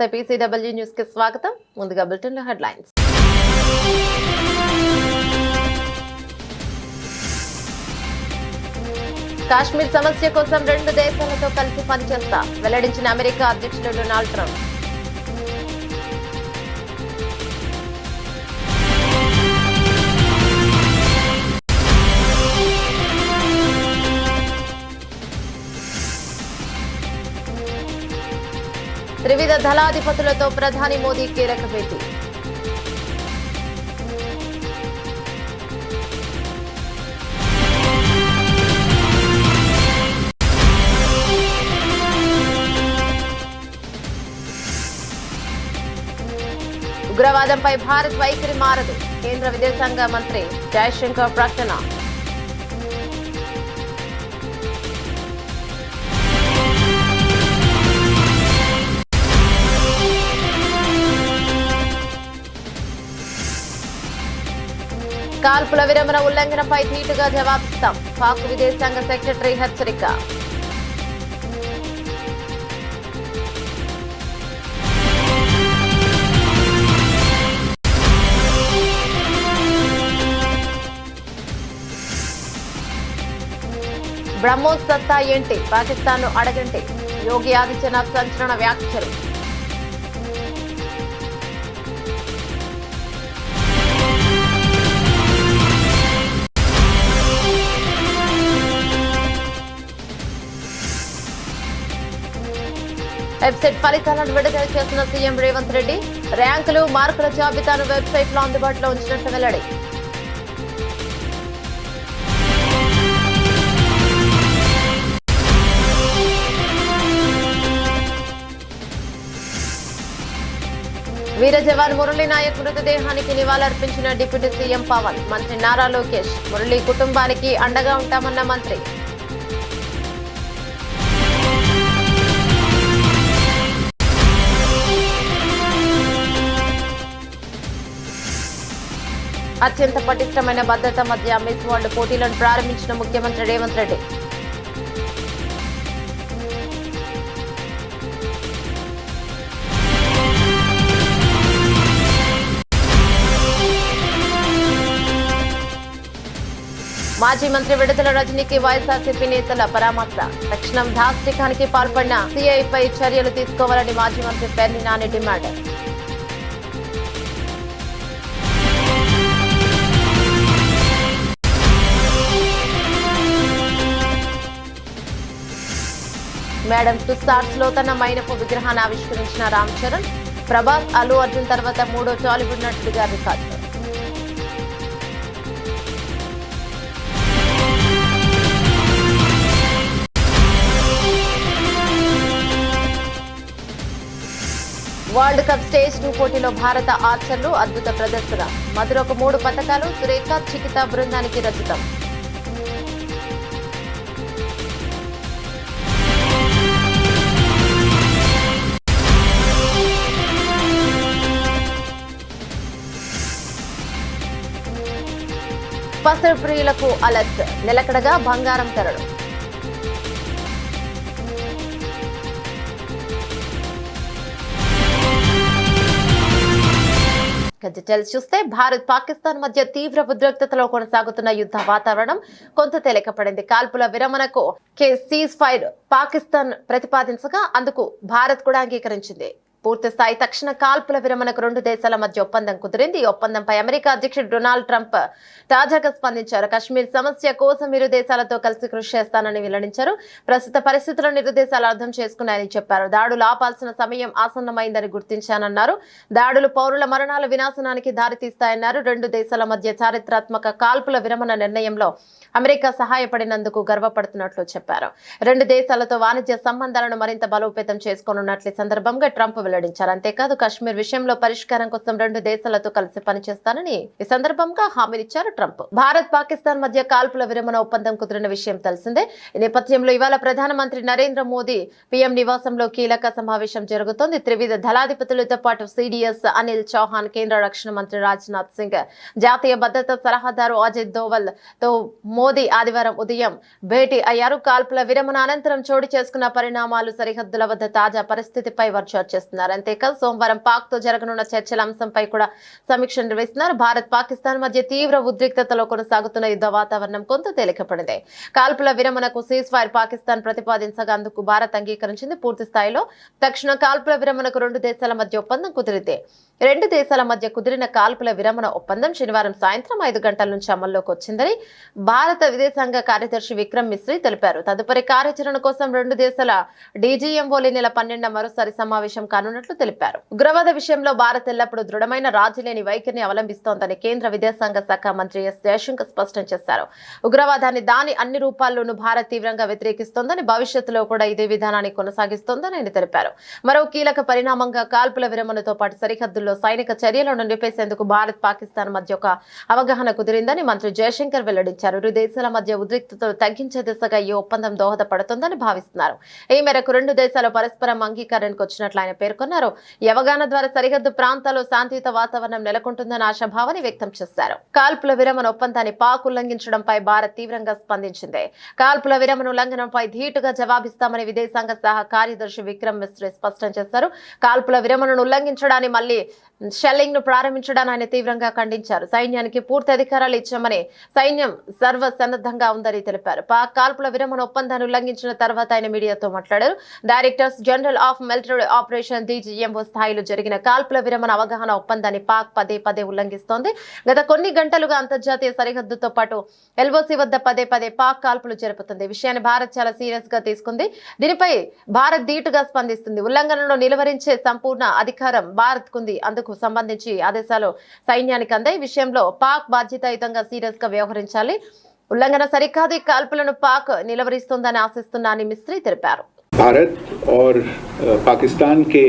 నమస్తే PCW news కి స్వాగతం. ముందుగా బులెటిన్ లో హెడ్లైన్స్. కాశ్మీర్ సమస్య కోసం 2 దేశాలతో కలిసి పనిచేస్తా వెల్లడించిన అమెరికా అధ్యక్షుడు డొనాల్డ్ ట్రంప్. త్రివిధ దళాధిపతులతో ప్రధాని మోదీ కీలక భేటీ. ఉగ్రవాదంపై భారత్ వైఖరి మారదు, కేంద్ర విదేశాంగ మంత్రి జయశంకర్ ప్రకటన. కాల్పుల విరమణ ఉల్లంఘనపై ధీటుగా జవాబిస్తాం, పాక్ విదేశాంగ సెక్రటరీ హెచ్చరిక. బ్రహ్మోస్ సత్తా ఏంటి, పాకిస్తాన్ ను అడగండి, యోగి ఆదిత్యనాథ్ సంచలన వ్యాఖ్యలు. వెబ్సైట్ ఫలితాలను విడుదల చేసిన సీఎం రేవంత్ రెడ్డి, ర్యాంకులు మార్కుల జాబితాను వెబ్సైట్ లో అందుబాటులో ఉంచినట్లు వెల్లడి. వీర జవాన్ మురళీ నాయక్ మృతదేహానికి నివాళులర్పించిన డిప్యూటీ సీఎం పవన్. మంత్రి నారా లోకేష్, మురళీ కుటుంబానికి అండగా ఉంటామన్న మంత్రి. అత్యంత పటిష్టమైన భద్రత మధ్య మిస్ వరల్డ్ పోటీలను ప్రారంభించిన ముఖ్యమంత్రి రేవంత్ రెడ్డి. మాజీ మంత్రి విడుదల రజనీకి వైఎస్ఆర్సీపీ నేతల పరామర్శ. తక్షణం దాష్టికానికి పాల్పడిన సీఐపై చర్యలు తీసుకోవాలని మాజీ మంత్రి Perni Nani demand. Madam stars లో తన మైనపు విగ్రహాన్ని ఆవిష్కరించిన రామ్ చరణ్. ప్రభాస్, అల్లు అర్జున్ తర్వాత 3వ టాలీవుడ్ నటుడిగా రికార్డు. వరల్డ్ కప్ స్టేజ్ 2 పోటీలో భారత ఆర్చర్లు అద్భుత ప్రదర్శన. మధురకు 3 పతకాలు, సురేఖ, చికిత బృందానికి రచితం. పసరు ప్రియులకు అలర్ట్, నిలకడగా బంగారం ధరలు. డీటెయిల్స్ చూస్తే భారత్ పాకిస్తాన్ మధ్య తీవ్ర ఉద్రిక్తతలో కొనసాగుతున్న యుద్ధ వాతావరణం కొంత తేలికపడింది. కాల్పుల విరమణకు సీజ్ ఫైర్ పాకిస్తాన్ ప్రతిపాదించగా అందుకు భారత్ కూడా అంగీకరించింది. పూర్తి స్థాయి తక్షణ కాల్పుల విరమణకు 2 దేశాల మధ్య ఒప్పందం కుదిరింది. ఈ ఒప్పందంపై అమెరికా అధ్యక్షుడు డొనాల్డ్ ట్రంప్ తాజాగా స్పందించారు. కశ్మీర్ సమస్య కోసం ఇరు దేశాలతో కలిసి కృషి చేస్తానని వెల్లడించారు. ప్రస్తుత పరిస్థితులను ఇరు దేశాలు అర్థం చేసుకున్నాయని చెప్పారు. దాడులు ఆపాల్సిన సమయం ఆసన్నమైందని గుర్తించానన్నారు. దాడులు పౌరుల మరణాల వినాశనానికి దారితీస్తాయన్నారు. 2 దేశాల మధ్య చారిత్రాత్మక కాల్పుల విరమణ నిర్ణయంలో అమెరికా సహాయపడినందుకు గర్వపడుతున్నట్లు చెప్పారు. 2 దేశాలతో వాణిజ్య సంబంధాలను మరింత బలోపేతం చేసుకోనున్నట్లు ఈ సందర్భంగా ట్రంప్ వెల్లడించారు. అంతేకాదు కశ్మీర్ విషయంలో పరిష్కారం కోసం 2 దేశాలతో కలిసి పనిచేస్తానని ఈ సందర్భంగా హామీనిచ్చారు ట్రంప్. భారత్ పాకిస్తాన్ మధ్య కాల్పుల విరమణ ఒప్పందం కుదిరిన విషయం తెలిసిందే. ఈ నేపథ్యంలో ఇవాళ ప్రధానమంత్రి నరేంద్ర మోదీ పీఎం నివాసంలో కీలక సమావేశం జరుగుతోంది. త్రివిధ దళాధిపతులతో పాటు సిడిఎస్ అనిల్ చౌహాన్, కేంద్ర రక్షణ మంత్రి రాజ్నాథ్ సింగ్, జాతీయ భద్రతా సలహాదారు అజిత్ దోవల్ తో మోదీ ఆదివారం ఉదయం భేటీ అయ్యారు. కాల్పుల విరమణ అనంతరం చోటు చేసుకున్న పరిణామాలు, సరిహద్దుల వద్ద తాజా పరిస్థితిపై వారు చర్చిస్తున్నారు. నిర్వహిస్తున్నారు. అంతేకాదు సోమవారం పాక్ తో జరగనున్న చర్చల అంశంపై కూడా సమీక్ష నిర్వహిస్తున్నారు. భారత్ పాకిస్తాన్ మధ్య తీవ్ర ఉద్రిక్తతలో కొనసాగుతున్న యుద్ధ వాతావరణం కొంత తేలికపడింది. కాల్పుల విరమణకు సీజ్ ఫైర్ పాకిస్తాన్ ప్రతిపాదించగా అందుకు భారత్ అంగీకరించింది. పూర్తి స్థాయిలో తక్షణ కాల్పుల విరమణకు రెండు దేశాల మధ్య ఒప్పందం కుదిరితే రెండు దేశాల మధ్య కుదిరిన కాల్పుల విరమణ ఒప్పందం శనివారం సాయంత్రం 5 గంటల నుంచి అమల్లోకి వచ్చిందని భారత విదేశాంగ కార్యదర్శి విక్రమ్ మిశ్రీ తెలిపారు. తదుపరి కార్యాచరణ కోసం రెండు దేశాల డీజీఎంఓలు నెల 12న మరోసారి సమావేశం కానున్నట్లు తెలిపారు. ఉగ్రవాద విషయంలో భారత్ ఎల్లప్పుడూ దృఢమైన రాజీలేని వైఖరిని అవలంబిస్తోందని కేంద్ర విదేశాంగ శాఖ మంత్రి ఎస్ జయశంకర్ స్పష్టం చేశారు. ఉగ్రవాదాన్ని దాని అన్ని రూపాల్లోనూ భారత్ తీవ్రంగా వ్యతిరేకిస్తోందని, భవిష్యత్తులో కూడా ఇదే విధానాన్ని కొనసాగిస్తోందని ఆయన తెలిపారు. మరో కీలక పరిణామంగా కాల్పుల విరమణతో పాటు సరిహద్దుల్లో సైనిక చర్యలను నిలిపేసేందుకు భారత్ పాకిస్తాన్ మధ్య ఒక అవగాహన కుదిరిందని మంత్రి జయశంకర్ వెల్లడించారు. ఇరు దేశాల మధ్య ఉద్రిక్తతలు తగ్గించే దిశగా ఈ ఒప్పందం దోహదపడుతుందని భావిస్తున్నారు. ఈ మేరకు రెండు దేశాలు పరస్పరం అంగీకారానికి వచ్చినట్లు ఆయన పేర్కొన్నారు. ఈ అవగాహన ద్వారా సరిహద్దు ప్రాంతాల్లో శాంతియుత వాతావరణం నెలకొంటుందని ఆశాభావాన్ని వ్యక్తం చేశారు. కాల్పుల విరమణ ఒప్పందాన్ని పాక్ ఉల్లంఘించడంపై భారత్ తీవ్రంగా స్పందించింది. కాల్పుల విరమణ ఉల్లంఘనంపై ధీటుగా జవాబిస్తామని విదేశాంగ శాఖ కార్యదర్శి విక్రమ్ మిశ్రీ స్పష్టం చేశారు. కాల్పుల విరమణను ఉల్లంఘించడాన్ని మళ్లీ షెల్లింగ్ ను ప్రారంభించడాన్ని ఆయన తీవ్రంగా ఖండించారు. సైన్యానికి పూర్తి అధికారాలు ఇచ్చామని, సైన్యం సర్వసన్నద్ధంగా ఉందని తెలిపారు. పాక్ కాల్పుల విరమణ ఒప్పందాన్ని ఉల్లంఘించిన తర్వాత ఆయన మీడియాతో మాట్లాడారు. Directors general of military operation DGMO స్థాయిలో జరిగిన కాల్పుల విరమణ అవగాహన ఒప్పందాన్ని పాక్ పదే పదే ఉల్లంఘిస్తోంది. గత కొన్ని గంటలుగా అంతర్జాతీయ సరిహద్దుతో పాటు ఎల్ఓసి వద్ద పదే పదే పాక్ కాల్పులు జరుపుతుంది. ఈ విషయాన్ని భారత్ చాలా సీరియస్ గా తీసుకుంది. దీనిపై భారత్ ధీటుగా స్పందిస్తుంది. ఉల్లంఘనను నిలువరించే సంపూర్ణ అధికారం భారత్ కుంది. అందుకు సంబంధించి ఆదేశాలు సైన్యానికి అందాయి. ఈ విషయంలో పాక్ బాధ్యతాయుతంగా సీరియస్ గా వ్యవహరించాలి. ఉల్లంఘన సరికాదు. ఈ కాల్పులను పాక్ నిలవరిస్తుందని ఆశిస్తున్నానని మిశ్రీ తెలిపారు. भारत और पाकिस्तान के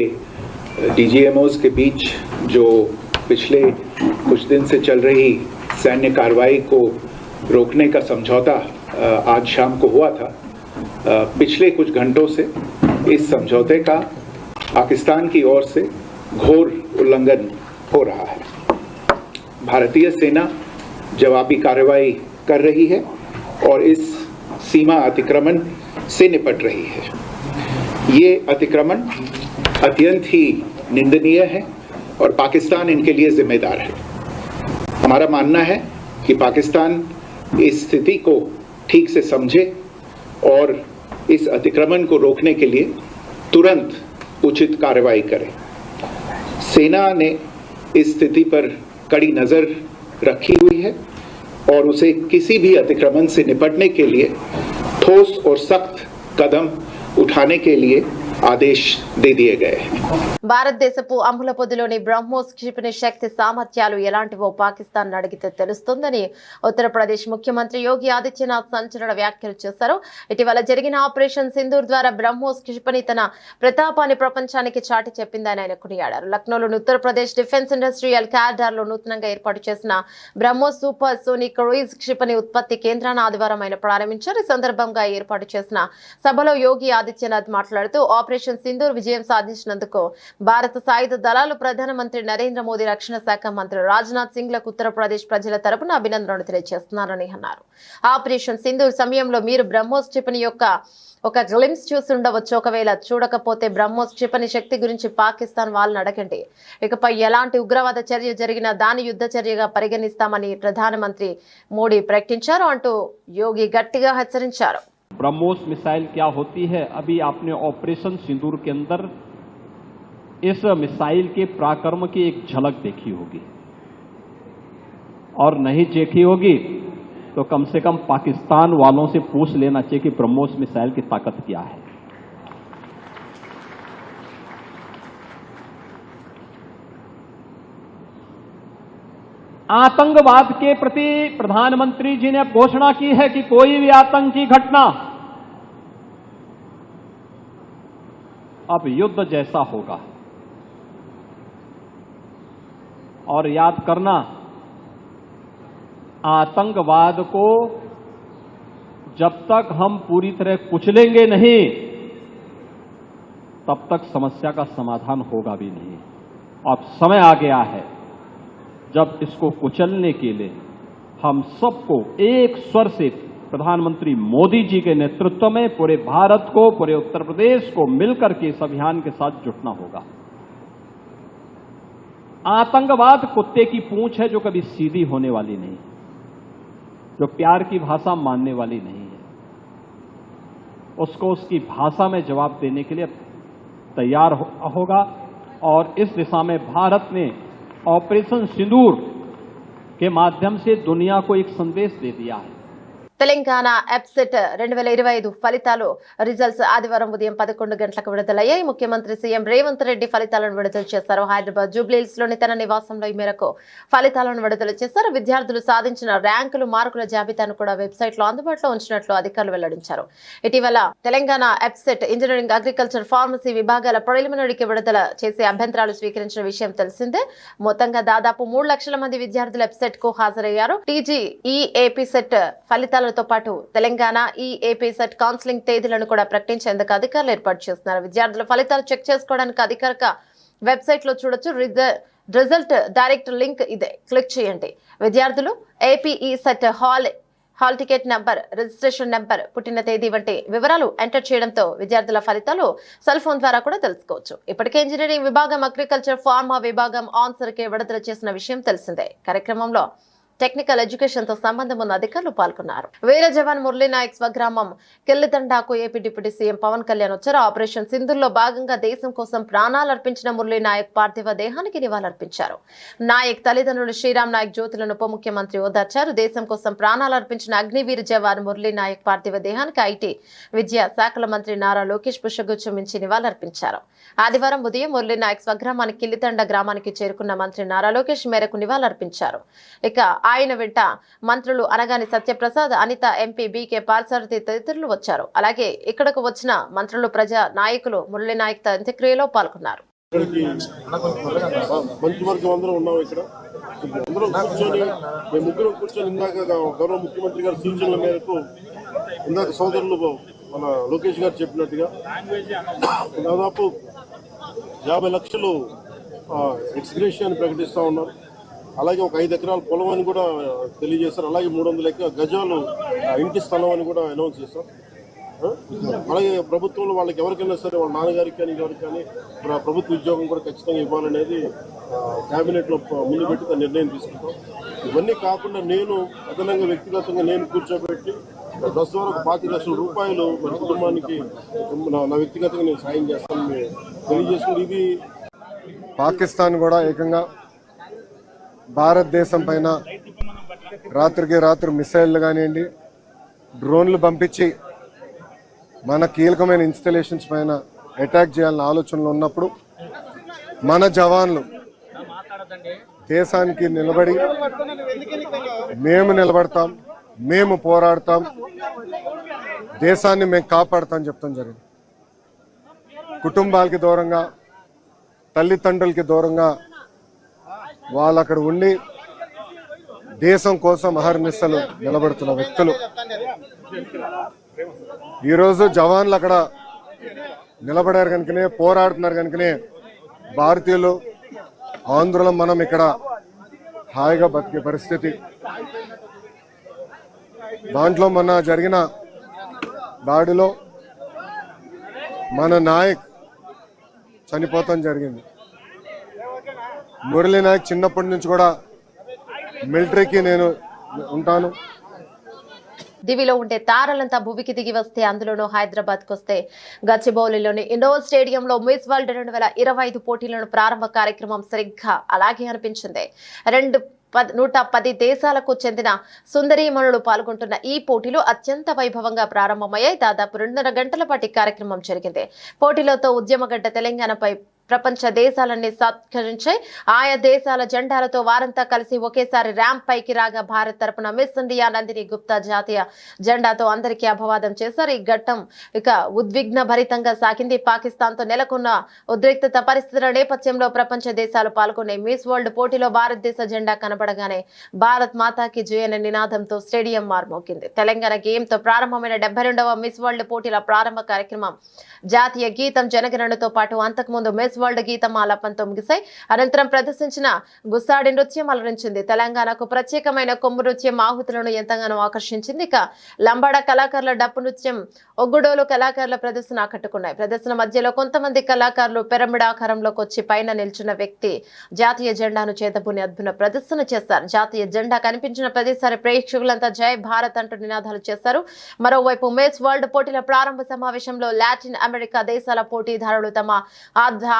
डीजीएमओस के बीच जो पिछले कुछ दिन से चल रही सैन्य कार्रवाई को रोकने का समझौता आज शाम को हुआ था, पिछले कुछ घंटों से इस समझौते का पाकिस्तान की ओर से घोर उल्लंघन हो रहा है। भारतीय सेना जवाबी कार्रवाई कर रही है और इस सीमा अतिक्रमण से निपट रही है। ये अतिक्रमण अत्यंत ही निंदनीय है और पाकिस्तान इनके लिए जिम्मेदार है। हमारा मानना है कि पाकिस्तान इस स्थिति को ठीक से समझे और इस अतिक्रमण को रोकने के लिए तुरंत उचित कार्रवाई करे। सेना ने इस स्थिति पर कड़ी नजर रखी हुई है और उसे किसी भी अतिक्रमण से निपटने के लिए ठोस और सख्त कदम उठाने के लिए ఆదేశ్ దే దియే గయే. భారతదేశపు అమ్ముల పొదిలోని బ్రహ్మోస్ క్షిపణి శక్తి సామర్థ్యాలు ఎలాంటివో పాకిస్తాన్ అడిగితే తెలుస్తుందని ఉత్తరప్రదేశ్ ముఖ్యమంత్రి యోగి ఆదిత్యనాథ్ సంచలన వ్యాఖ్యలు చేశారు. ఇటీవల జరిగిన ఆపరేషన్ సింధూర్ ద్వారా బ్రహ్మోస్ క్షిపణి తన ప్రతాపాన్ని ప్రపంచానికి చాటి చెప్పిందని ఆయన కొనియాడారు. లక్నోలోని ఉత్తరప్రదేశ్ డిఫెన్స్ ఇండస్ట్రియల్ కారిడార్ లో నూతనంగా ఏర్పాటు చేసిన బ్రహ్మోస్ సూపర్ సోనిక్ క్రూయిజ్ క్షిపణి ఉత్పత్తి కేంద్రాన్ని ఆదివారం ఆయన ప్రారంభించారు. ఈ సందర్భంగా ఏర్పాటు చేసిన సభలో యోగి ఆదిత్యనాథ్ మాట్లాడుతూ ఆపరేషన్ సింధూర్ విజయం సాధించినందుకు భారత సాయుధ దళాలు, ప్రధానమంత్రి నరేంద్ర మోదీ, రక్షణ శాఖ మంత్రి రాజ్నాథ్ సింగ్ లకు ఉత్తరప్రదేశ్ ప్రజల తరపున అభినందనలు తెలియజేస్తున్నారని అన్నారు. ఆపరేషన్ సింధూర్ సమయంలో మీరు బ్రహ్మోస్ క్షిపణి యొక్క ఒక గ్లిమ్స్ చూసి ఉండవచ్చు. ఒకవేళ చూడకపోతే బ్రహ్మోస్ క్షిపణి శక్తి గురించి పాకిస్తాన్ వాళ్ళని అడగండి. ఇకపై ఎలాంటి ఉగ్రవాద చర్య జరిగినా దాని యుద్ధ చర్యగా పరిగణిస్తామని ప్రధానమంత్రి మోడీ ప్రకటించారు అంటూ యోగి గట్టిగా హెచ్చరించారు. ब्रह्मोस मिसाइल क्या होती है, अभी आपने ऑपरेशन सिंदूर के अंदर इस मिसाइल के पराक्रम की एक झलक देखी होगी, और नहीं देखी होगी तो कम से कम पाकिस्तान वालों से पूछ लेना चाहिए कि ब्रह्मोस मिसाइल की ताकत क्या है। आतंकवाद के प्रति प्रधानमंत्री जी ने घोषणा की है कि कोई भी आतंकी घटना अब युद्ध जैसा होगा। और याद करना, आतंकवाद को जब तक हम पूरी तरह कुचलेंगे नहीं तब तक समस्या का समाधान होगा भी नहीं। अब समय आ गया है जब इसको कुचलने के लिए हम सबको एक स्वर से प्रधानमंत्री मोदी जी के नेतृत्व में पूरे भारत को, पूरे उत्तर प्रदेश को मिलकर के इस अभियान के साथ जुटना होगा। आतंकवाद कुत्ते की पूंछ है जो कभी सीधी होने वाली नहीं, जो प्यार की भाषा मानने वाली नहीं है। उसको उसकी भाषा में जवाब देने के लिए तैयार होगा और इस दिशा में भारत ने ऑपरेशन सिंदूर के माध्यम से दुनिया को एक संदेश दे दिया है। తెలంగాణ ఎప్సెట్ 2025 ఫలితాలు రిజల్ట్స్ ఆదివారం ఉదయం 11 గంటలకు విడుదలయ్యాయి. ముఖ్యమంత్రి సీఎం రేవంత్ రెడ్డి ఫలితాలను విడుదల చేశారు. హైదరాబాద్ జూబ్లీహిల్స్ లోని తన నివాసంలో ఈ మేరకు ఫలితాలను విడుదల చేశారు. విద్యార్థులు సాధించిన ర్యాంకులు, మార్కుల జాబితాను కూడా వెబ్సైట్ లో అందుబాటులో ఉంచినట్లు అధికారులు వెల్లడించారు. ఇటీవల Telangana EAPCET engineering, agriculture, pharmacy విభాగాల ప్రిలిమినరీకి విడుదల చేసే అభ్యంతరాలు స్వీకరించిన విషయం తెలిసిందే. మొత్తంగా దాదాపు 3 లక్షల మంది విద్యార్థులు ఎప్సెట్ కు హాజరయ్యారు. టీజీఈఏపీ సెట్ ఫలితాలతో పాటు తెలంగాణ ఈఏపీ సెట్ కౌన్సిలింగ్ తేదీలను కూడా ప్రకటించేందుకు అధికారులు ఏర్పాటు చేస్తున్నారు. విద్యార్థుల ఫలితాలు చెక్ చేసుకోవడానికి అధికారిక వెబ్సైట్ లో చూడొచ్చు. రిజల్ట్ డైరెక్ట్ లింక్ ఇదే, క్లిక్ చేయండి. విద్యార్థులు APE set hall ticket number, registration number, పుట్టిన తేదీ వంటి వివరాలు ఎంటర్ చేయడంతో విద్యార్థుల ఫలితాలు సెల్ ఫోన్ ద్వారా కూడా తెలుసుకోవచ్చు. ఇప్పటికే ఇంజనీరింగ్ విభాగం, అగ్రికల్చర్, ఫార్మా విభాగం ఆన్సర్ కే విడుదల చేసిన విషయం తెలిసిందే. కార్యక్రమంలో టెక్నికల్ ఎడ్యుకేషన్ తో సంబంధం ఉన్న అధికారులు పాల్గొన్నారు. వీర జవాన్ మురళీ నాయక్ స్వగ్రామం కిల్లిదండాకు AP deputy CM Pawan Kalyan వచ్చారు. ఆపరేషన్ సింధూర్లో భాగంగా దేశం కోసం ప్రాణాలర్పించిన మురళీ నాయక్ పార్థివ దేహానికి నివాళులర్పించారు. నాయక్ తల్లిదండ్రులు శ్రీరామ్ నాయక్ జ్యోతులను ఉప ముఖ్యమంత్రి ఓదార్చారు. దేశం కోసం ప్రాణాలర్పించిన అగ్నివీర జవాన్ మురళీ నాయక్ పార్థివ దేహానికి ఐటీ, విద్యా శాఖల మంత్రి నారా లోకేష్ పుష్పగుచ్చం ఇచ్చి నివాళులర్పించారు. ఆదివారం ఉదయం మురళీ నాయక్ స్వగ్రామానికి కిల్లిదండ గ్రామానికి చేరుకున్న మంత్రి నారా లోకేష్ మేరకు నివాళులర్పించారు. ఇక ఆయన వెంట మంత్రులు అనగాని సత్యప్రసాద్, అనిత, ఎంపీ బీకే పార్సారథి తదితరులు వచ్చారు. అలాగే ఇక్కడకు వచ్చిన మంత్రులు, ప్రజా నాయకులు మురళీ నాయక్ అంత్యక్రియలో పాల్గొన్నారు. మంత్రివర్గం అందరూ ఉన్నాం ఇక్కడ. అందరూ కూర్చొని మేము ముగ్గురు కూర్చొని ఇందాక గౌరవ ముఖ్యమంత్రి గారి సూచనల మేరకు ఇందాక సోదరులు మన లోకేష్ గారు చెప్పినట్టుగా దాదాపు 50 లక్షలు ఎక్స్గ్రేషియాన్ని ప్రకటిస్తూ ఉన్నారు. అలాగే ఒక 5 ఎకరాల పొలం అని కూడా తెలియజేశారు. అలాగే 300 గజాలు ఇంటి స్థలం అని కూడా అనౌన్స్ చేశారు. అలాగే ప్రభుత్వంలో వాళ్ళకి ఎవరికైనా సరే, వాళ్ళ నాన్నగారికి కానీ ఎవరికి కానీ ప్రభుత్వ ఉద్యోగం కూడా ఖచ్చితంగా ఇవ్వాలనేది క్యాబినెట్లో ముందు పెట్టి నిర్ణయం తీసుకుంటాం. ఇవన్నీ కాకుండా నేను అదనంగా వ్యక్తిగతంగా నేను కూర్చోబెట్టి ప్రస్తుతం వరకు 25 లక్షల రూపాయలు మన కుటుంబానికి నా వ్యక్తిగతంగా నేను సాయం చేస్తానని తెలియజేసుకుని, ఇది పాకిస్తాన్ కూడా ఏకంగా భారతదేశం పైన రాత్రికి రాత్రి మిసైళ్లు కానివ్వండి, డ్రోన్లు పంపించి మన కీలకమైన ఇన్స్టలేషన్స్ పైన అటాక్ చేయాలన్న ఆలోచనలు ఉన్నప్పుడు మన జవాన్లు దేశానికి నిలబడి మేము నిలబడతాం, మేము పోరాడతాం, దేశాన్ని మేము కాపాడుతాం చెప్తాం జరిగింది. కుటుంబాలకి దూరంగా, తల్లిదండ్రులకి దూరంగా వాళ్ళు అక్కడ ఉండి దేశం కోసం అహర్నిశలు నిలబడుతున్న వ్యక్తులు. ఈరోజు జవాన్లు అక్కడ నిలబడారు కనుకనే, పోరాడుతున్నారు కనుకనే భారతీయులు, ఆంధ్రులం మనం ఇక్కడ హాయిగా బతికే పరిస్థితి. దాంట్లో మొన్న జరిగిన దాడిలో మన నాయక్ చనిపోతాం జరిగింది. మురళీ నాయక్ చిన్నప్పటి నుంచి కూడా మిలిటరీకి నేను ఉంటాను. దివిలో ఉండే తారలంతా భూమికి దిగి వస్తే, అందులోనూ హైదరాబాద్ కు వస్తే గచ్చిబౌలిలోని ఇండోర్ స్టేడియంలో మిస్ వరల్డ్ 2025 పోటీలను ప్రారంభ కార్యక్రమం సరిగ్గా అలాగే అనిపించింది. 110 దేశాలకు చెందిన సుందరీమణులు పాల్గొంటున్న ఈ పోటీలు అత్యంత వైభవంగా ప్రారంభమయ్యాయి. దాదాపు 2.5 గంటల పాటు కార్యక్రమం జరిగింది. పోటీలతో ఉద్యమగడ్డ తెలంగాణపై ప్రపంచ దేశాలన్నీ సత్కరించాయి. ఆయా దేశాల జెండాలతో వారంతా కలిసి ఒకేసారి ర్యాంప్ పైకి రాగా భారత్ తరపున మిస్ ఇండియా నందిని గుప్తా జాతీయ జెండాతో అందరికీ అభివాదం చేశారు. ఈ ఘట్టం ఉద్విగ్న భరితంగా సాగింది. పాకిస్తాన్ తో నెలకొన్న ఉద్రిక్తత పరిస్థితుల నేపథ్యంలో ప్రపంచ దేశాలు పాల్గొనే మిస్ వరల్డ్ పోటీలో భారతదేశ జెండా కనబడగానే భారత్ మాతాకి జయ అనే నినాదంతో స్టేడియం మార్మోగింది. తెలంగాణ గేమ్ తో ప్రారంభమైన 72వ మిస్ వరల్డ్ పోటీల ప్రారంభ కార్యక్రమం జాతీయ గీతం, జనగణనతో పాటు అంతకుముందు మిస్ ఉమేష్ వరల్డ్ గీతం ఆలాపంతో ముగిశాయి. అనంతరం ప్రదర్శించిన గుస్సాడి నృత్యం అలరించింది. తెలంగాణకు ప్రత్యేకమైన కొమ్ము నృత్యం ఆహుతులను ఎంతగానో ఆకర్షించింది. ఇక లంబాడ కళాకారుల డప్పు నృత్యం, ఒగ్గుడోలు కళాకారుల ప్రదర్శన ఆకట్టుకున్నాయి. ప్రదర్శన మధ్యలో కొంతమంది కళాకారులు పిరమిడ్ ఆకారంలోకి వచ్చి పైన నిల్చున్న వ్యక్తి జాతీయ జెండాను చేతబూని అద్భుత ప్రదర్శన చేశారు. జాతీయ జెండా కనిపించిన ప్రతిసారి ప్రేక్షకులంతా జై భారత్ అంటూ నినాదాలు చేశారు. మరోవైపు ఉమేష్ వరల్డ్ పోటీల ప్రారంభ సమావేశంలో లాటిన్ అమెరికా దేశాల పోటీదారులు తమ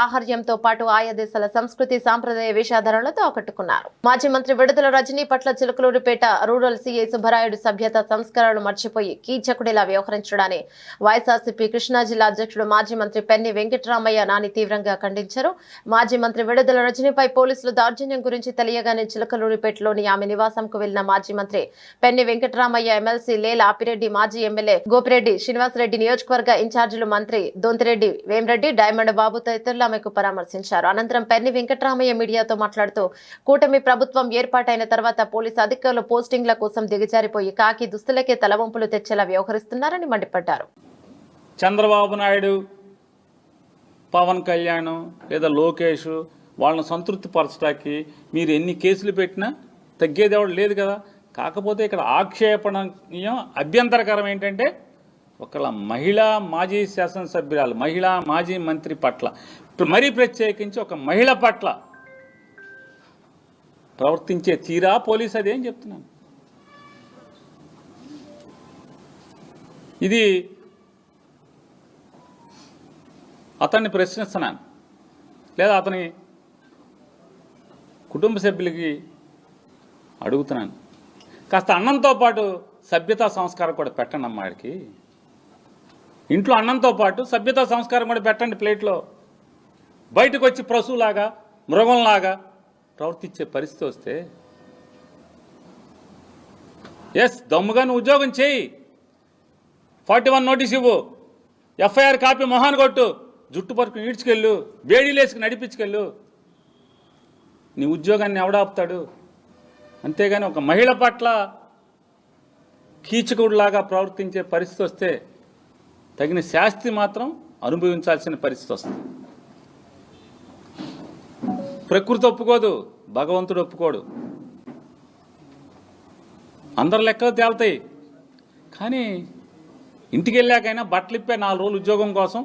ఆహార్యంతో పాటు ఆయా దేశాల సంస్కృతి సాంప్రదాయ వేషధారణలతో ఆకట్టుకున్నారు. మాజీ మంత్రి విడుదల రజనీ పట్ల చిలకలూరిపేట రూరల్ సీఐ సుబ్బరాయుడు సభ్యత సంస్కరణలు మర్చిపోయి కీచకుడిలా వ్యవహరించడాన్ని వైఎస్ఆర్సీపీ కృష్ణా జిల్లా అధ్యక్షుడు మాజీ మంత్రి పెన్ని వెంకటరామయ్య నాని తీవ్రంగా ఖండించారు. మాజీ మంత్రి విడుదల రజనీపై పోలీసులు దౌర్జన్యం గురించి తెలియగానే చిలకలూరిపేటలోని ఆమె నివాసంకు వెళ్లిన మాజీ మంత్రి పెన్ని వెంకటరామయ్య, ఎమ్మెల్సీ లేల ఆపిరెడ్డి, మాజీ ఎమ్మెల్యే గోపిరెడ్డి శ్రీనివాసరెడ్డి, నియోజకవర్గ ఇన్ఛార్జీలు మంత్రి దొంతిరెడ్డి వేమిరెడ్డి, డైమండ్ బాబు తదితరులు ఆమెకు పరామర్శించారు. అనంతరం పెన్ని వెంకటరామయ్య మీడియాతో మాట్లాడుతూ కూటమి ప్రభుత్వం ఏర్పాటైన తర్వాత పోలీసు అధికారులు పోస్టింగ్ల కోసం దిగజారిపోయి కాకి దుస్తులకే తలవంపులు తెచ్చేలా వ్యవహరిస్తున్నారని మండిపడ్డారు. చంద్రబాబు నాయుడు, పవన్ కళ్యాణ్ లేదా లోకేష్ వాళ్ళని సంతృప్తి పరచడానికి మీరు ఎన్ని కేసులు పెట్టినా తగ్గేది ఎవడు లేదు కదా. కాకపోతే ఇక్కడ ఆక్షేపణీయం, అభ్యంతరకరం ఏంటంటే ఒకళ్ళ మహిళా మాజీ శాసనసభ్యురాలు, మహిళా మాజీ మంత్రి పట్ల, మరీ ప్రత్యేకించి ఒక మహిళ పట్ల ప్రవర్తించే తీరా పోలీసు అదేం చెప్తున్నాను. ఇది అతన్ని ప్రశ్నిస్తున్నాను, లేదా అతని కుటుంబ సభ్యులకి అడుగుతున్నాను. కాస్త అన్నంతో పాటు సభ్యతా సంస్కారం కూడా పెట్టండి అమ్మాడికి. ఇంట్లో అన్నంతో పాటు సభ్యతా సంస్కారం కూడా పెట్టండి ప్లేట్లో. బయటకు వచ్చి పశువులాగా, మృగంలాగా ప్రవర్తించే పరిస్థితి వస్తే దమ్ముగా నువ్వు ఉద్యోగం చేయి, 41 నోటీస్ ఇవ్వు, ఎఫ్ఐఆర్ కాపీ మొహాన్ కొట్టు, జుట్టు పరుకు ఈడ్చుకెళ్ళు, వేడిలేసుకు నడిపించుకెళ్ళు. నీ ఉద్యోగాన్ని ఎవడాపుతాడు? అంతేగాని ఒక మహిళ పట్ల కీచకుడిలాగా ప్రవర్తించే పరిస్థితి వస్తే తగిన శాస్తి మాత్రం అనుభవించాల్సిన పరిస్థితి వస్తుంది. ప్రకృతి ఒప్పుకోదు, భగవంతుడు ఒప్పుకోడు. అందరు లెక్కలు తేలుతాయి. కానీ ఇంటికి వెళ్ళాకైనా బట్టలు ఇప్పే 4 రోజులు ఉద్యోగం కోసం,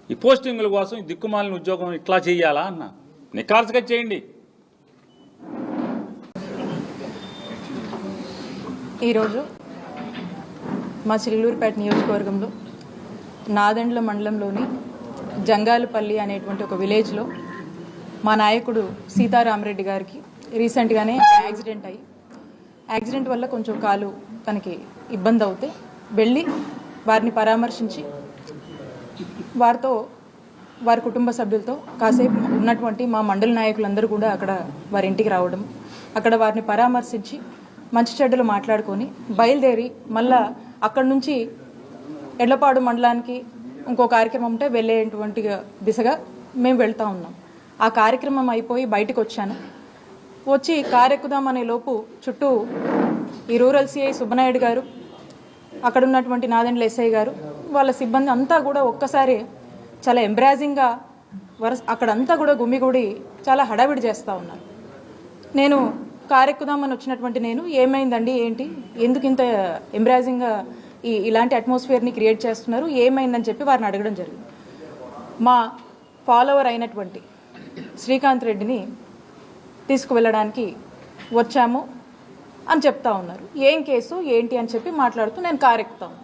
ఈ పోస్టింగుల కోసం ఈ దిక్కుమాలిన ఉద్యోగం ఇట్లా చేయాలా అన్న నికార్సుగా చేయండి. ఈరోజు మా చిలకలూరిపేట నియోజకవర్గంలో నాదెండ్ల మండలంలోని జంగాలపల్లి అనేటువంటి ఒక విలేజ్లో మా నాయకుడు సీతారామరెడ్డి గారికి రీసెంట్గానే యాక్సిడెంట్ వల్ల కొంచెం కాలు తనకి ఇబ్బంది అవుతే వెళ్ళి వారిని పరామర్శించి వారి కుటుంబ సభ్యులతో కాసేపు ఉన్నటువంటి మా మండల నాయకులందరూ కూడా అక్కడ వారి ఇంటికి రావడం, అక్కడ వారిని పరామర్శించి మంచి చెడ్డలు మాట్లాడుకొని బయలుదేరి మళ్ళా అక్కడి నుంచి ఎడ్లపాడు మండలానికి ఇంకో కార్యక్రమం ఉంటే వెళ్ళేటువంటి దిశగా మేము వెళ్తూ ఉన్నాం. ఆ కార్యక్రమం అయిపోయి బయటకు వచ్చాను. వచ్చి కారెక్కుదామనే లోపు చుట్టూ ఈ రూరల్ సిఐ సుబ్బనాయుడు గారు, అక్కడ ఉన్నటువంటి నాదెండ్ల ఎస్ఐ గారు, వాళ్ళ సిబ్బంది అంతా కూడా ఒక్కసారి చాలా ఎంబ్రాజింగ్గా అక్కడంతా కూడా గుమిగూడి చాలా హడావిడి చేస్తూ ఉన్నారు. నేను కారెక్కుదామని వచ్చినటువంటి నేను ఏమైందండి, ఏంటి, ఎందుకు ఇంత ఎంబ్రాజింగ్గా ఇలాంటి అట్మాస్ఫియర్ని క్రియేట్ చేస్తున్నారు, ఏమైందని చెప్పి వారిని అడగడం జరిగింది. మా ఫాలోవర్ అయినటువంటి శ్రీకాంత్ రెడ్డిని తీసుకువెళ్ళడానికి వచ్చాము అని చెప్తా ఉన్నారు. ఏం కేసు ఏంటి అని చెప్పి మాట్లాడుతూ నేను కారెక్కుతాను.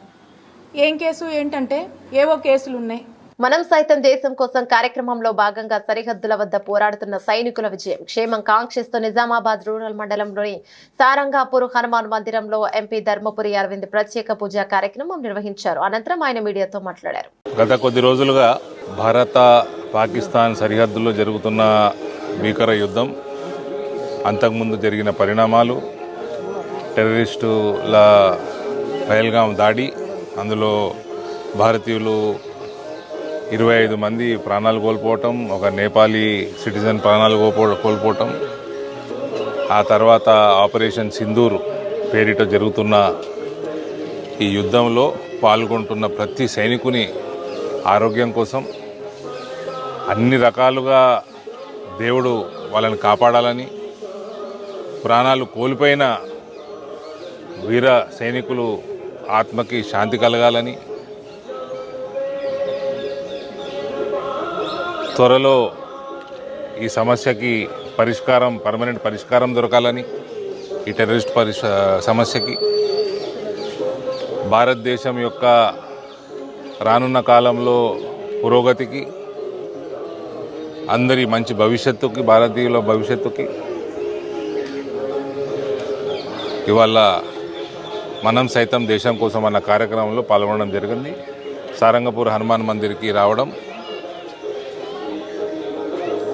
ఏం కేసు ఏంటంటే ఏవో కేసులు ఉన్నాయి. మనం సైతం దేశం కోసం కార్యక్రమంలో భాగంగా సరిహద్దుల వద్ద పోరాడుతున్న సైనికుల విజయం క్షేమం కాంక్షిస్తూ నిజామాబాద్ రూరల్ మండలంలోని సారంగాపూర్ హనుమాన్ మందిరంలో ఎంపీ ధర్మపురి అరవింద్ ప్రత్యేక పూజా కార్యక్రమం నిర్వహించారు. అనంతరం ఆయన మీడియాతో మాట్లాడారు. గత కొద్ది రోజులుగా భారత పాకిస్తాన్ సరిహద్దుల్లో జరుగుతున్న భీకర యుద్ధం, అంతకుముందు జరిగిన పరిణామాలు, టెర్రరిస్టుల పహల్గాం దాడి, అందులో భారతీయులు 25 మంది ప్రాణాలు కోల్పోవటం, ఒక నేపాలీ సిటిజన్ ప్రాణాలు కోల్పోవటం, ఆ తర్వాత ఆపరేషన్ సింధూర్ పేరిట జరుగుతున్న ఈ యుద్ధంలో పాల్గొంటున్న ప్రతి సైనికుని ఆరోగ్యం కోసం, అన్ని రకాలుగా దేవుడు వాళ్ళని కాపాడాలని, ప్రాణాలు కోల్పోయిన వీర సైనికులు ఆత్మకి శాంతి కలగాలని, త్వరలో ఈ సమస్యకి పర్మనెంట్ పరిష్కారం దొరకాలని, ఈ టెర్రరిస్ట్ సమస్యకి భారతదేశం యొక్క రానున్న కాలంలో పురోగతికి, అందరి మంచి భవిష్యత్తుకి, భారతీయుల భవిష్యత్తుకి ఇవాళ మనం సైతం దేశం కోసం అన్న కార్యక్రమంలో పాల్గొనడం జరిగింది. సారంగపూర్ హనుమాన్ మందిర్కి రావడం,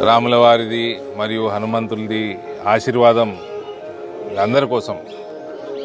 రాముల వారిది మరియు హనుమంతుడిది ఆశీర్వాదం అందరి కోసం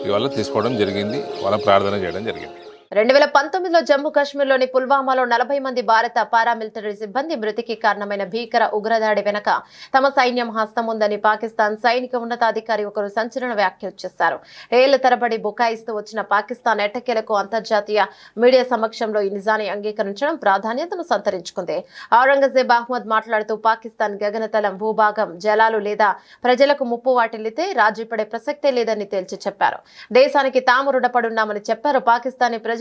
ఇవాళ తీసుకోవడం జరిగింది, వాళ్ళ ప్రార్థన చేయడం జరిగింది. 2019లో జమ్మూ కాశ్మీర్లోని పుల్వామాలో 40 మంది భారత పారామిలిటరీ సిబ్బంది మృతికి కారణమైన భీకర ఉగ్రదాడి వెనక తమ సైన్యం హస్తం ఉందని పాకిస్తాన్ సైనిక ఉన్నతాధికారి ఒకరు సంచలన వ్యాఖ్యలు చేశారు. ఏళ్ల తరబడి బుకాయిస్తూ వచ్చిన పాకిస్తాన్ ఎట్టకేలకు అంతర్జాతీయ మీడియా సమక్షంలో ఈ నిజాన్ని అంగీకరించడం ప్రాధాన్యతను సంతరించుకుంది. ఔరంగజేబ్ అహ్మద్ మాట్లాడుతూ పాకిస్తాన్ గగనతలం, భూభాగం, జలాలు లేదా ప్రజలకు ముప్పు వాటిల్లితే రాజీపడే ప్రసక్తే లేదని తేల్చి చెప్పారు. దేశానికి తాము రుణపడున్నామని చెప్పారు. పాకిస్తానీ ప్రజలు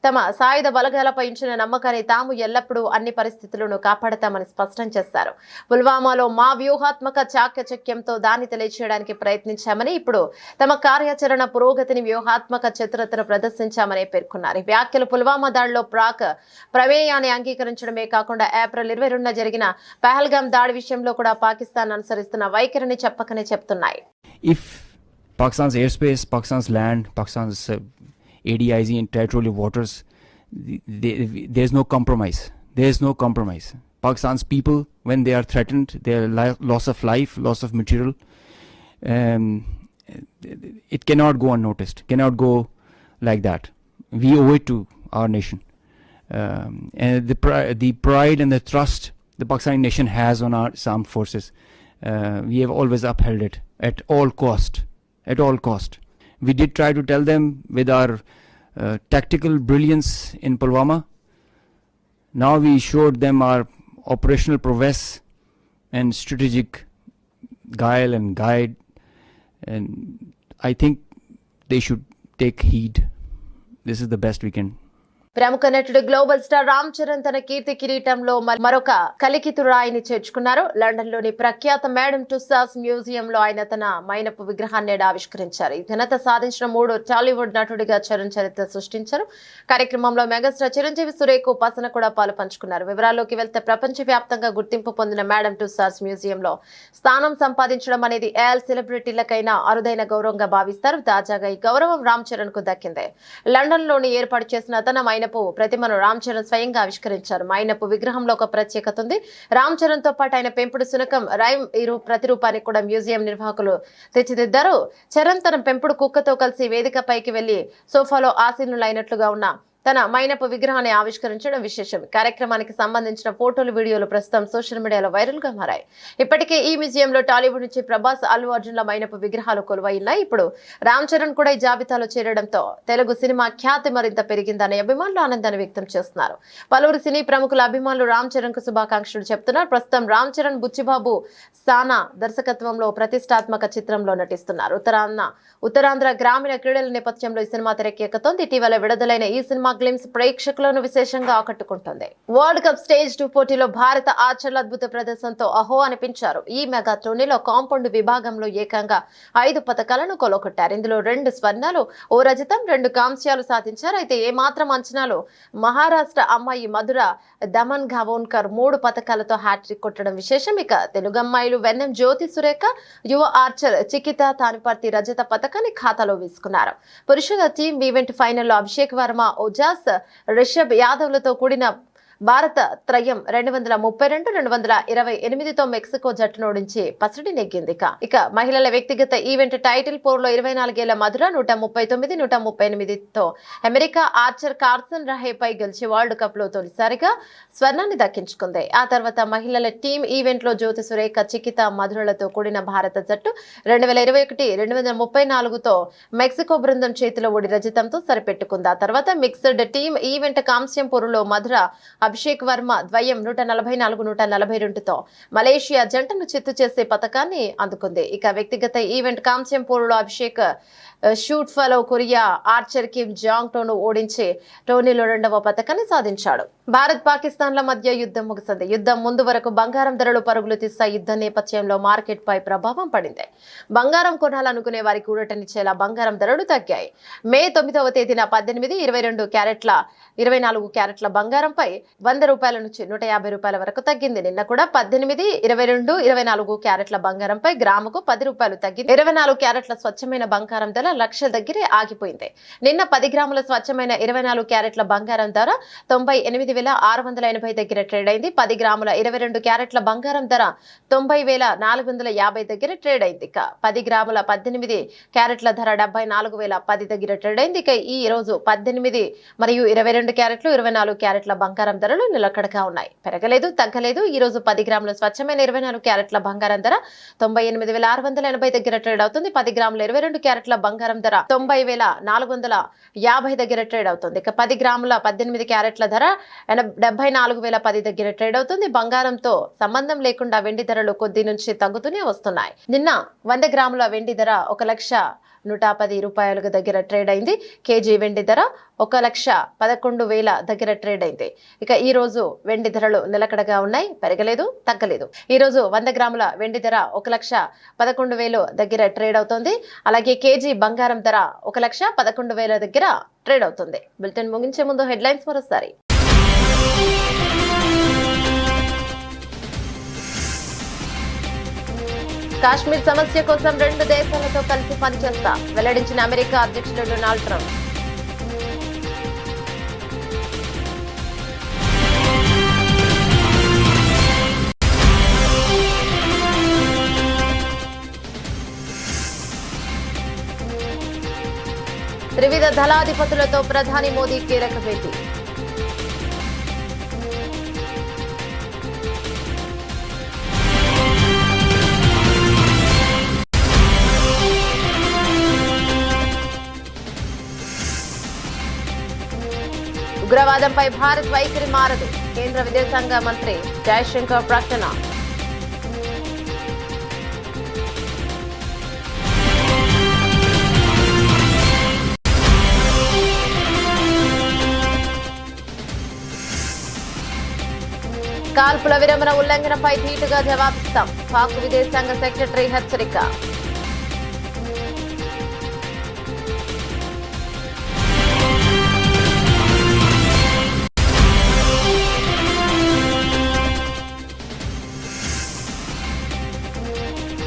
తమ సాయుధ బలగాలపై ఉంచిన నమ్మకాన్ని తాము ఎల్లప్పుడూ అన్ని పరిస్థితులను కాపాడతామని స్పష్టం చేశారు. పుల్వామాలో మా వ్యూహాత్మక చాకచక్యంతో దాన్ని తెలియచేయడానికి ప్రయత్నించామని, ఇప్పుడు తమ కార్యాచరణ పురోగతిని వ్యూహాత్మక చతురతను ప్రదర్శించామని పేర్కొన్నారు. ఈ వ్యాఖ్యలు పుల్వామా దాడిలో ప్రాక్ ప్రమేయాన్ని అంగీకరించడమే కాకుండా ఏప్రిల్ 22న జరిగిన పహల్గాం దాడి విషయంలో కూడా పాకిస్తాన్ అనుసరిస్తున్న వైఖరిని చెప్పకనే చెప్తున్నాయి. If Pakistan's airspace, Pakistan's land, Pakistan's ADIZ and territorial waters, there's no compromise. There's no compromise. Pakistan's people, when they are threatened, their loss of life, loss of material, it cannot go unnoticed, cannot go like that. We owe it to our nation. And the pride and the trust the Pakistani nation has on our armed forces, we have always upheld it at all cost. At all cost. We did try to tell them with our tactical brilliance in Pulwama. Now we showed them our operational prowess and strategic guile and guide, and I think they should take heed. This is the best we can. ప్రముఖ నటుడు global star Ram Charan తన కీర్తి కిరీటంలో మరొక కలికితురాయిని చేర్చుకున్నారు. London లోని ప్రఖ్యాత madam Tussauds museum లో ఆయన తన మైనపు విగ్రహాన్ని ఆవిష్కరించారు. ఈ ఘనత సాధించిన 3 టాలీవుడ్ నటుడిగా చరణ్ చరిత్ర సృష్టించారు. కార్యక్రమంలో మెగాస్టార్ చిరంజీవి, సురేఖ, ఉపాసన కూడా పాలు పంచుకున్నారు. వివరాల్లోకి వెళ్తే ప్రపంచవ్యాప్తంగా గుర్తింపు పొందిన మేడమ్ టుస్సాడ్స్ మ్యూజియం లో స్థానం సంపాదించడం అనేది ఏల్ సెలబ్రిటీలకైనా అరుదైన గౌరవంగా భావిస్తారు. తాజాగా ఈ గౌరవం రామ్ చరణ్ కు దక్కింది. లండన్ లోని ఏర్పాటు చేసిన తన మైనపు ప్రతిమను రామ్ చరణ్ స్వయంగా ఆవిష్కరించారు. మైనపు విగ్రహంలో ఒక ప్రత్యేకత ఉంది. రామ్ చరణ్ తో పాటు ఆయన పెంపుడు శునకం రైమ్ ప్రతిరూపాన్ని కూడా మ్యూజియం నిర్వాహకులు తెచ్చిదిద్దారు. చరణ్ తన పెంపుడు కుక్కతో కలిసి వేదికపైకి వెళ్లి సోఫాలో ఆసీనులైనట్లుగా ఉన్న తన మైనపు విగ్రహాన్ని ఆవిష్కరించడం విశేషం. కార్యక్రమానికి సంబంధించిన ఫోటోలు, వీడియోలు ప్రస్తుతం సోషల్ మీడియాలో వైరల్ గా మారాయి. ఇప్పటికే ఈ మ్యూజియంలో టాలీవుడ్ నుంచి ప్రభాస్, అల్లు అర్జున్ల మైనపు విగ్రహాలు కొలువై ఉన్నాయి. ఇప్పుడు రామ్ చరణ్ కూడా ఈ జాబితాలో చేరడంతో తెలుగు సినిమా ఖ్యాతి మరింత పెరిగిందనే అభిమానులు ఆనందాన్ని వ్యక్తం చేస్తున్నారు. పలువురు సినీ ప్రముఖుల అభిమానులు రామ్ చరణ్ కు శుభాకాంక్షలు చెప్తున్నారు. ప్రస్తుతం రామ్ చరణ్ బుచ్చిబాబు సానా దర్శకత్వంలో ప్రతిష్టాత్మక చిత్రంలో నటిస్తున్నారు. ఉత్తరాంధ్ర గ్రామీణ క్రీడల నేపథ్యంలో ఈ సినిమా తెరకెక్కుతోంది. ఇటీవల విడుదలైన ఈ సినిమా గ్లిమ్స్ ప్రేక్షకులను విశేషంగా ఆకట్టుకుంటుంది. వరల్డ్ కప్ స్టేజ్ 2 పోటీలో భారత ఆర్చర్ల అద్భుత ప్రదర్శనతో అహో అనిపించారు. ఈ మెగా టోర్నీలో కాంపౌండ్ విభాగంలో ఏకంగా 5 పతకాలను కొలగొట్టారు. ఇందులో 2 స్వర్ణాలు, 1 రజతం, 2 కాంస్యాలు సాధించారు. అయితే ఏమాత్రం అంచనాలు మహారాష్ట్ర అమ్మాయి మధుర దమన్ గవోన్కర్ 3 పతకాలతో హ్యాట్రిక్ కొట్టడం విశేషం. ఇక తెలుగు అమ్మాయిలు వెన్నెం జ్యోతి సురేఖ, యువ ఆర్చర్ చికిత తానిపర్తి రజత పతకాన్ని ఖాతాలో వేసుకున్నారు. పురుషుల టీమ్ ఈవెంట్ ఫైనల్లో అభిషేక్ వర్మ, ఓజాస్, రిషబ్ యాదవ్లతో కూడిన భారత త్రయం 232-228తో మెక్సికో జట్టును ఓడించి పసిడి నెగ్గింది. ఇక మహిళల వ్యక్తిగత ఈవెంట్ టైటిల్ పోర్లో 24 ఏళ్ల మధుర 139-138తో అమెరికా ఆర్చర్ కార్సన్ రహేపై గెలిచి వరల్డ్ కప్ లో తొలిసారిగా స్వర్ణాన్ని దక్కించుకుంది. ఆ తర్వాత మహిళల టీం ఈవెంట్ లో జ్యోతి సురేఖ, చికిత, మధురలతో కూడిన భారత జట్టు 2021-234తో మెక్సికో బృందం చేతిలో ఓడి రజతంతో సరిపెట్టుకుంది. ఆ తర్వాత మిక్స్డ్ టీం ఈవెంట్ కాంస్యం పోరులో మధుర అభిషేక్ వర్మ ద్వయం 144-142తో మలేషియా జంటను చిత్తు చేసే పతకాన్ని అందుకుంది. ఇక వ్యక్తిగత ఈవెంట్ కాంస్యం పోరులో అభిషేక్ షూట్ ఫలో కొరియా ఆర్చర్ కిమ్ జాంగ్ టోను ఓడించి టోర్నీలో 2వ పతకాన్ని సాధించాడు. భారత్ పాకిస్తాన్ల మధ్య యుద్ధం ముగిసింది. యుద్ధం ముందు వరకు బంగారం ధరలు పరుగులు తీస్తాయి. యుద్ధ నేపథ్యంలో మార్కెట్ పై ప్రభావం పడింది. బంగారం కొనాలనుకునే వారికి ఊరటనిచ్చేలా బంగారం ధరలు తగ్గాయి. మే 9వ తేదీన 18, 22 క్యారెట్ల 24 క్యారెట్ల బంగారంపై 100 రూపాయల నుంచి 150 రూపాయల వరకు తగ్గింది. నిన్న కూడా 18, 22, 24 క్యారెట్ల బంగారంపై గ్రాముకు 10 రూపాయలు తగ్గింది. 24 క్యారెట్ల స్వచ్ఛమైన బంగారం ధర లక్ష దగ్గరే ఆగిపోయింది. నిన్న 10 గ్రాముల స్వచ్ఛమైన 24 క్యారెట్ల బంగారం ధర 98,680 దగ్గర ట్రేడ్ అయింది. 10 గ్రాముల 22 క్యారెట్ల బంగారం ధర 90,450 దగ్గర ట్రేడ్ అయింది. ఇక 10 గ్రాముల 18 క్యారెట్ల ధర 74,010 దగ్గర ట్రేడ్ అయింది. ఇక ఈ రోజు 18 మరియు 22 క్యారెట్లు 24 క్యారెట్ల బంగారం ధరలు నిలకడగా ఉన్నాయి, పెరగలేదు, తగ్గలేదు. ఈ రోజు 10 గ్రాముల స్వచ్ఛమైన 24 క్యారెట్ల బంగారం ధర 98,680 దగ్గర ట్రేడ్ అవుతుంది. 10 గ్రాముల 22 క్యారెట్ల బంగారం ధర 90,450 దగ్గర ట్రేడ్ అవుతుంది. ఇక 10 గ్రాముల 18 క్యారెట్ల ధర 74,010 దగ్గర ట్రేడ్ అవుతుంది. బంగారంతో సంబంధం లేకుండా వెండి ధరలు కొద్ది నుంచి తగ్గుతూనే వస్తున్నాయి. నిన్న 100 గ్రాముల వెండి ధర 1,110 రూపాయల దగ్గర ట్రేడ్ అయింది. కేజీ వెండి ధర 1,11,000 దగ్గర ట్రేడ్ అయింది. ఇక ఈ రోజు వెండి ధరలు నిలకడగా ఉన్నాయి, పెరగలేదు, తగ్గలేదు. ఈ రోజు 100 గ్రాముల వెండి ధర 1,11,000 దగ్గర ట్రేడ్ అవుతుంది. అలాగే కేజీ బంగారం ధర 1,11,000 దగ్గర ట్రేడ్ అవుతుంది. బులెటిన్ ముగించే ముందు హెడ్లైన్స్ మరోసారి. కాశ్మీర్ సమస్య కోసం 2 దేశాలతో కలిసి పనిచేస్తా వెల్లడించిన అమెరికా అధ్యక్షుడు డొనాల్డ్ ట్రంప్. త్రివిధ దళాధిపతులతో ప్రధాని మోదీ కీలక భేటీ. ఉగ్రవాదంపై భారత్ వైఖరి మారదు, కేంద్ర విదేశాంగ మంత్రి జయశంకర్ ప్రకటన. కాల్పుల విరమణ ఉల్లంఘనపై ధీటుగా జవాబిస్తాం, పాక్ విదేశాంగ సెక్రటరీ హెచ్చరిక.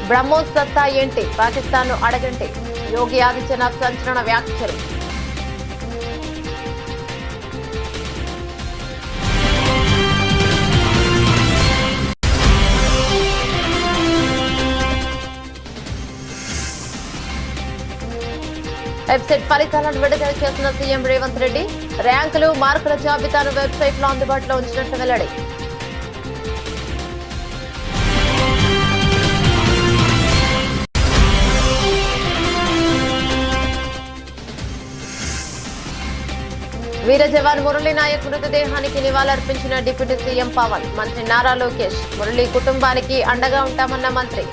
బ్రహ్మోస్ సత్తా ఏంటి, పాకిస్తాన్ ను అడగండి, యోగి ఆదిత్యనాథ్ సంచలన వ్యాఖ్యలు. వెబ్సైట్ ఫలితాలను విడుదల చేసిన సీఎం రేవంత్ రెడ్డి, ర్యాంకులు మార్కుల జాబితాను వెబ్సైట్ లో అందుబాటులో ఉంచినట్లు వెల్లడి. వీర జవాన్ మురళీ నాయక్ మృతదేహానికి నివాళులర్పించిన డిప్యూటీ సీఎం పవన్. మంత్రి నారా లోకేష్, మురళీ కుటుంబానికి అండగా ఉంటామన్న మంత్రి.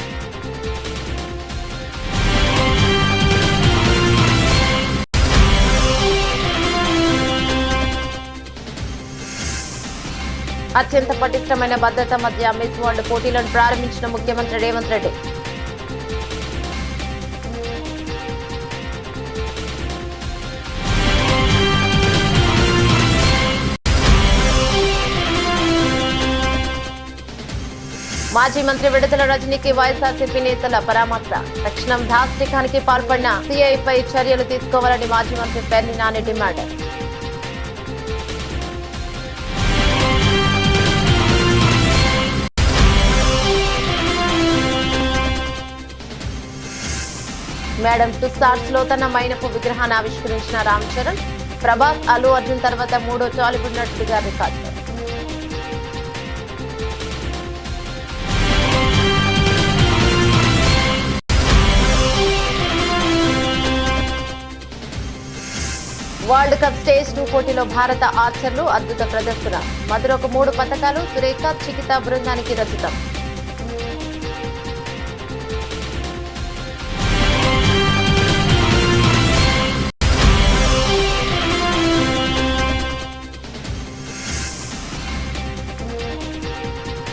అత్యంత పటిష్టమైన భద్రత మధ్య మిస్ వరల్డ్ పోటీలను ప్రారంభించిన ముఖ్యమంత్రి రేవంత్ రెడ్డి. మాజీ మంత్రి విడుదల రజనీకి వైఎస్ఆర్సీపీ నేతల పరామర్శ. తక్షణం దాష్టికానికి పాల్పడిన సీఐపై చర్యలు తీసుకోవాలని మాజీ మంత్రి పేర్ని నాని డిమాండ్. మేడం టుస్సార్స్ లో తన మైనపు విగ్రహాన్ని ఆవిష్కరించిన రామ్ చరణ్. ప్రభాస్, అల్లు అర్జున్ తర్వాత 3వ టాలీవుడ్ నటుడిగా రికార్డు. వరల్డ్ కప్ స్టేజ్ 2 పోటీలో భారత ఆర్చర్లు అద్భుత ప్రదర్శన. మధురకు 3 పతకాలు, సురేఖ, చికిత బృందానికి రచితం.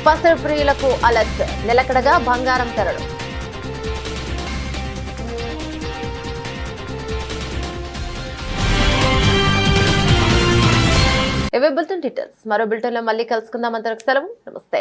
పసరు ప్రియులకు అలర్ట్, నిలకడగా బంగారం ధరలు. ఇవే బులెటిన్ డీటెయిల్స్. మరో బులెటిన్ లో మళ్ళీ కలుసుకుందాం. అంతవరకు సెలవు. నమస్తే.